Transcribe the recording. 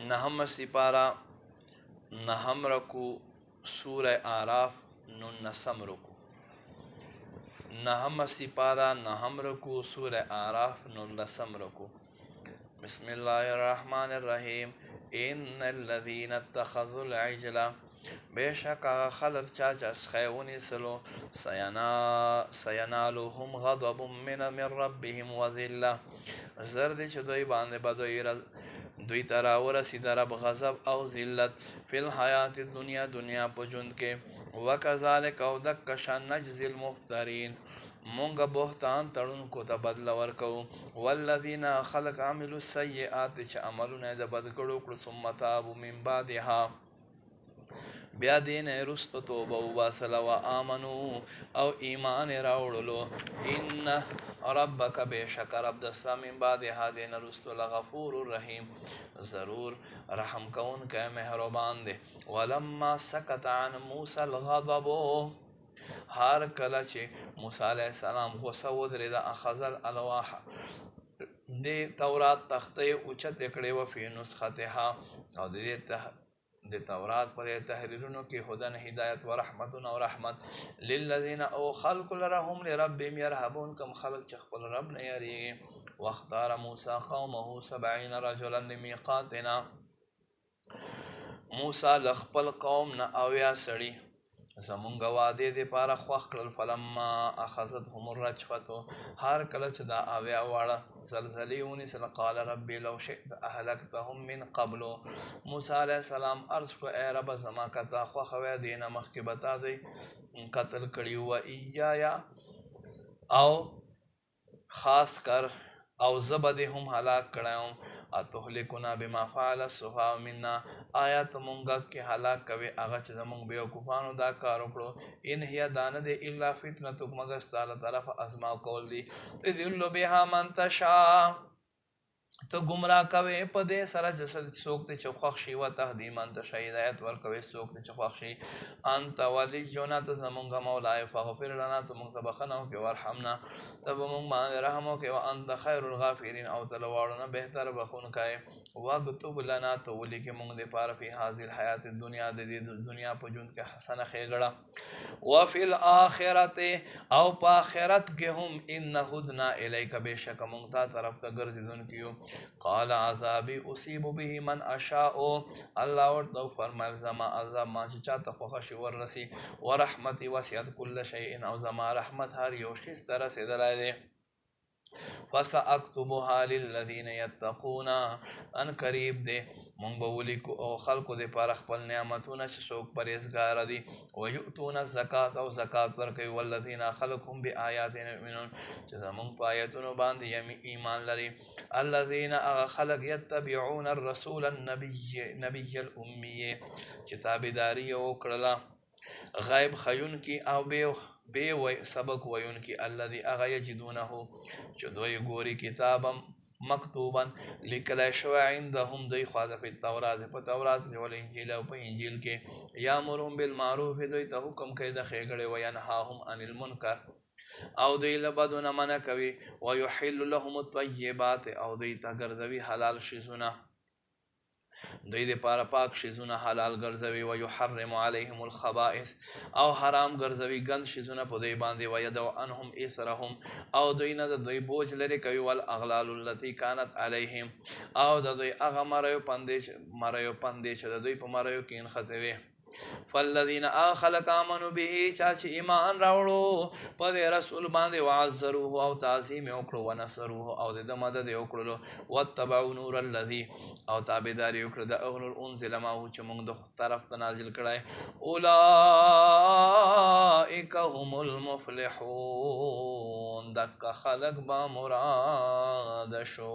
نهم سپارہ نهم رکو سورہ آراف ننسم رکو نهم سپارہ نهم رکو سورہ آراف ننسم رکو بسم اللہ الرحمن الرحیم ان الذین اتخذوا العجل بے شک آغا خلق چاچا سخیونی سلو سینالوهم غضب من ربهم وذلہ زردی چھ دوی باندے دوی تراور سی درب غضب او ذلت فی الحیات الدنیا دنیا پجند کے وکذالک او دکشا نجزی المفترین مونگا بہتان تڑن کو تا بدل ورکو والذین خلق عملوا السیئات چھ عملون ایزا بدکڑو کڑ ثم تابو من بعدها بیا دین رست توبہ وباسل و آمنو او ایمان راوڑلو ان ربک بے شک رب دستا من بعدها دین رست لغفور الرحیم ضرور رحم کون کے مہربان دے ولما سکت عن موسیٰ الغضب ہر کلا چے موسیٰ علیہ السلام غصہ ودردا اخذ الالواح دے تورات تختے اچت اکڑے وفی نسختها او دے تورات پر تحریرونو کی ہدن ہدایت و رحمت و رحمت للذین او خلق لرهم لربهم یرہبون کم خلق چخپل رب نیاریگی واختار موسیٰ قومه 70 رجلا لمیقاتنا موسیٰ لخپل قوم نا اویا سڑی زمونگا وعدے دے پارا خوخکل فلما اخذتهم الرجفتو ہر کلچ دا آویا وارا زلزلیونی سل قال ربی لو شئت اہلکتهم من قبلو موسیٰ علیہ السلام عرض کو اے رب زما کتا خوخوی دینا مخی بتا دی قتل کریو و ایایا او خاص کر او زبد ہم ہلاک کڑاؤں اتہلکنا بما فعل السفہاء منا آیات مونگا کے ہلاک کوي اغچ زمونگ بیوقوفانو دا کارو ان ہی دان دے الا فتنتک مگستال طرف ازما کول دی تذل بها من تشاء تو گمراہ کوي پدے سر جسد سوکتے چخخشی و تهدی من تشاء ہدایت ور کوي سوکتے چخخشی انت ولینا تو زمونگ مولا فغفر لنا تو مونگ بخنو کہ ورحمنا تب مونگ مان رحمو کہ وانت خیر الغافرین او تلواڑنا بہتر بخون کائے واکتب لنا تو ولی کے مونگ دے پار فی حاضر الحیات الدنیا دے دنیا پجند کے حسن خیگڑا وفی الاخرت او پا آخرت کے ہم ان ہدنا الیک بے شک مونگ تا طرف تا گرزدن کیو قال عذابی اصیب به من اشاء اللہ ورطو فرمائل زما عذاب ما چاہتا خوخش ورسی ورحمتی وسیعت کل شیئن او زما رحمت ہر یوشیس طرح سے دلائی دے فَسَأَكْتُبُهَا لِلَّذِينَ يَتَّقُونَ ان قریب دے مونگ بولی کو او خلق دے پر اخپل نعمتون چسوک پریزگار دی ویؤتون الزکاة او زکاة ورکی والذین خلقهم بی آیاتین یؤمنون چیزا مونگ پا آیتون باندی یمی ایمان لری الذین اغا خلق یتبعون الرسول النبی الامی چتابداری اوکرلا غیب خیون کی او بے سبق ویون کی الذی اغا یجدونہو چدوی گوری کتابا مکتوبا لکلے شوی عندهم دی خواہ پی تورات پا تورات والانجیل او پا انجیل کے یامرون بالمعروف دوی تا حکم کئی دا خیگڑے وینہاهم عن المنکر او دی لبدون منکوی ویحل لهم الطیبات او دی تا گرزوی حلال شزونا دوی دے پارا پاک شزونا حلال گرزوی ویحرم علیہم الخبائث او حرام گرزوی گند شزونا پا دوی باندے ویدو انہم اثرهم او دوی نا دا دوی بوجھ لرے کوي والاغلال اللتی کانت علیہم او دا دوی اغا مریو پندے چا دا دوی پا مریو کین خطوے فالذین آخلق آمنوا به چاچی ایمان راوڑو پدے رسول باندے وعزروه او تعظیم اکڑو ونصروه او دے مدد اکڑو واتبعو نور اللذی او تابداری اکڑو دا اغلر انزل ماہو چمونگ دا طرف تنازل کڑائے اولائک هم المفلحون دکا خلق با مراد شو